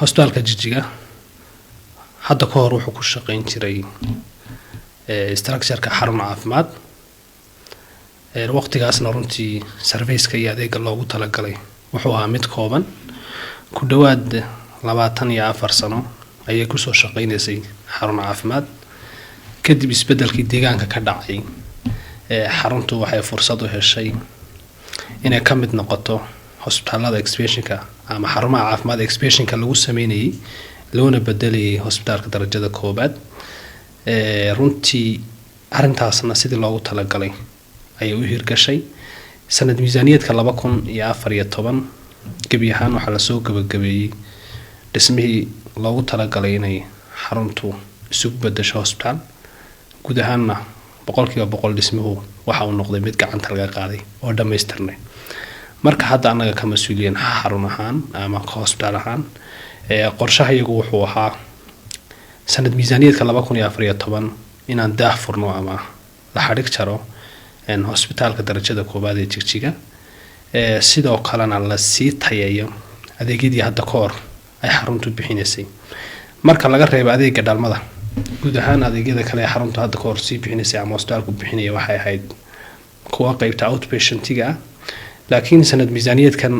hosbitaalka Jijjiga hadda ka hor wuxuu ku shaqeyn jiray structure-ka xarun caafimaad waqtigaasna runtii service-ka iyo adeegga loogu talagalay wuxuu ahaa mid kooban ku dhawaad 24 sano ayay ku soo shaqeynaysay xarun caafimaad kadib isbedelkii deegaanka ka dhacay xaruntu waxay fursad u heshay inay ka mid noqoto hospitaalada expansionka ama xarumaha caafimaad expansionka lagu sameeyay loona bedelay hospitaalka darajada koobaad runtii arintaasna sidii loogu talagalay ayay u hirgashay sanad miisaaniyadka 2014 gabi ahaan waxa la soo gabagabeeyay dhismihii loogu talagalay inay xaruntu isugu bedesho hospitaal guud ahaanna 100% dhismuhu waxa uu noqday mid gacanta laga qaaday oo dhameystirnay marka hadda anaga ka mas'uuliyiin xarun ahaan ama hospitaal ahaan qorshahayagu wuxuu ahaa sanad miisaaniyadka 2014 inaan daah furno ama la xarig jaro hospitaalka darajada koobaad ee Jigjiga sidoo kalena la sii tayayo adeegyadii hadda ka hor ay xaruntu bixinaysay marka laga reebo adeegga dhalmada guud ahaan adeegyada kale ee xaruntu hadda ka hor sii bixinaysay ama hospitaalku bixinaya waxay ahayd kuwa qaybta outpatient-iga laakiin sanad miisaaniyadkan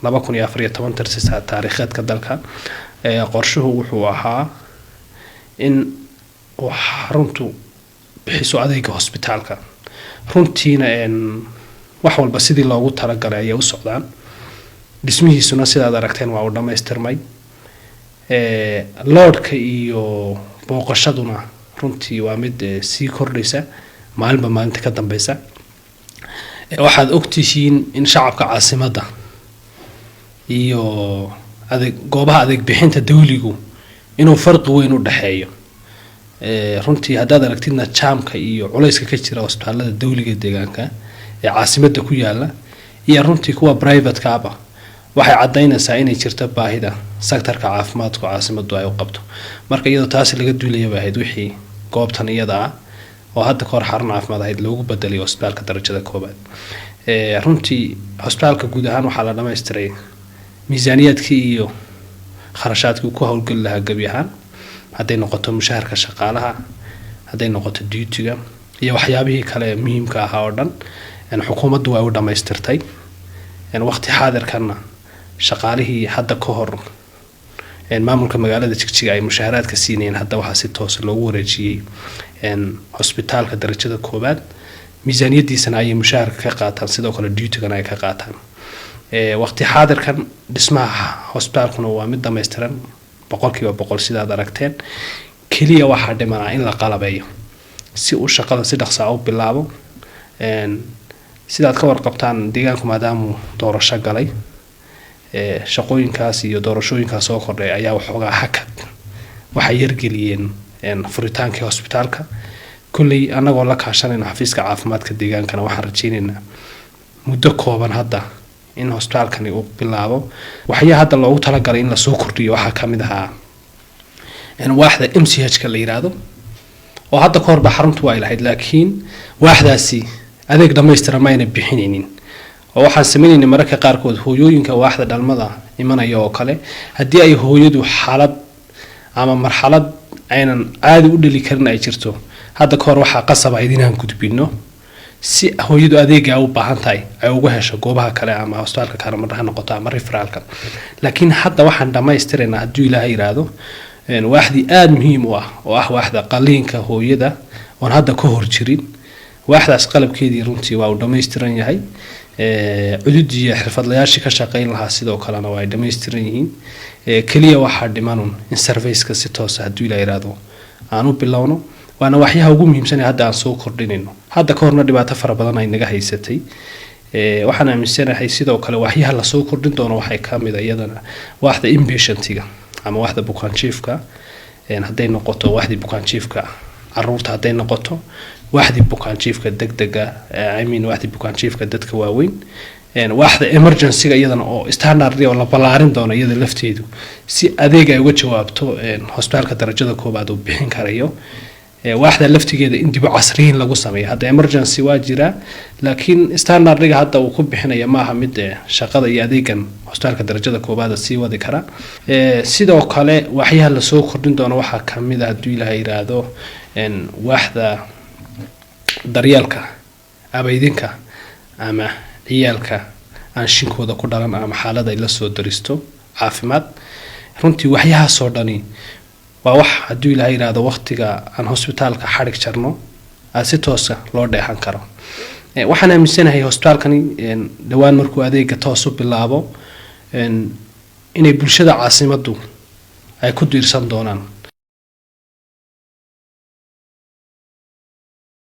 2014 tarsisa taariikheedka dalka qorshuhu wuxuu ahaa in xaruntu bixiso adeegga hospitaalka runtiina wax walba sidii loogu talagalay ay u socdaan dhismihiisuna sidaad aragteen waa uu dhameystirmay loodka iyo booqashaduna runtii waa mid sii kordhaysa maalinba maalinta ka dambaysa waxaad ogtihiin in shacabka caasimadda iyo goobaha adeeg bixinta dawligu inuu farqi weyn u dhaxeeyo runtii haddaad aragtidna jaamka iyo culayska ka jira hospitaalada dawliga deegaanka ee caasimadda ku yaala iyo runtii kuwa private-ka ah waxay cadeynaysaa inay jirto baahida sektorka caafimaadka caasimaddu ay u qabto marka iyadoo taas laga duulayay ahayd wixii goobtan iyada ah oo hadda ka hor xarun caafimaad ahayd loogu bedelay hospitaalka darajada koobaad runtii hospitaalka guud ahaan waxaa la dhameystiray miisaaniyadkii iyo kharashaadkii ku hawlgal lahaa gabi ahaan hadday noqoto mushaharka shaqaalaha hadday noqoto duty-ga iyo waxyaabihii kale muhiimka ah oo dhan xukuumaddu way u dhameystirtay waqti xaadirkana shaqaalihii hadda ka hor maamulka magaalada Jigjiga ay mushaharaadka siinayeen hadda waxa si toos loogu wareejiyay hospitaalka darajada koobaad miisaaniyadiisana ay mushaharka ka qaataan sidoo kale duty-gana ay ka qaataan waqti xaadirkan dhismaha hospitaalkuna waa mid dhameystiran 100% sidaad aragteen kaliya waxa dhimanaa in la qalabeeyo si uu shaqada si dhaqso ah u bilaabo sidaad ka warqabtaan deegaanku maadaama doorasho galay shaqooyinkaas iyo doorashooyinkaas soo kordhay ayaa waxoogaa hakad waxay yargeliyeen furitaankii hospitaalka kulli anagoo la kaashanayna xafiiska caafimaadka deegaankana waxaan rajaynaynaa muddo kooban hadda in hospitaalkani uu bilaabo waxya hadda loogu talagalay in la soo kordhiyo waxa kamid ahaa waaxda MCH-ka la yiraahdo oo hadda ka hor ba xaruntu ay lahayd laakiin waaxdaasi adeeg dhameystiran ma ayna bixinaynin oo waxaan sameeynay mararka qaarkood hooyooyinka waaxda dhalmada imanaya oo kale haddii ay hooyadu xaalad ama marxalad aynan caadi u dhali karin ay jirto hadda ka hor waxa qasab ah inaan gudbino si hooyadu adeega u baahan tahay ay uga hesho goobaha kale ama hospitaalka kale marna noqoto ama referralka laakiin hadda waxaan dhameystirnaa haddii Ilaahay yiraahdo waaxdi aad muhiim u ah oo ah waaxda qaliinka hooyada oo hadda ka hor jirin waaxdaas qalabkeedii runtii waa u dhameystiran yahay cududii xirfadlayaasha ka shaqeyn lahaa sidoo kalena waa dhameystiran yihiin kaliya waxa dhimanun in service-ka si toos ah haddii Ilaahay yiraahdo aanu bilowno waana waxyaha ugu muhiimsan ee hadda aan soo kordhinayno hadda ka horna dhibaato fara badan ay naga haysatay waxaan aaminsanahay sidoo kale waxyaha la soo kordhin doono waxay ka mid ah iyadana waaxda inpatient-iga ama waaxda bukaan jiifka hadday noqoto waaxda bukaan jiifka caruurta hadday noqoto waaxda bukaan jiifka degdega waaxda bukaan jiifka dadka waaweyn waaxda emergency-ga iyadana oo standard oo la balaarin doono iyada lafteedu si adeeg ay uga jawaabto hospitaalka darajada koobaad uu bixin karayo waaxda laftigeeda in dib u casriyin lagu sameeyo hadda emergency waa jira laakiin standardiga hadda uu ku bixinaya maaha mid shaqada iyo adeegan hosbitaalka darajada koobaad sii wadi kara sidoo kale waxyaha la soo kordhin doono waxa kamid ah hadii la yiraahdo waaxda daryeelka abaydinka ama ciyaalka aan shinkooda ku dhalan ama xaalada ay la soo daristo caafimaad runtii waxyaha soo dhani waa wax hadii la yiraahdo waqtiga aan hosbitaalka xarig jarno si toos ah loo dheexan karo waxaan aaminsanahay hosbitaalkani dhawaan markuu adeega toos u bilaabo inay bulshada caasimadu ay ku diirsan doonaan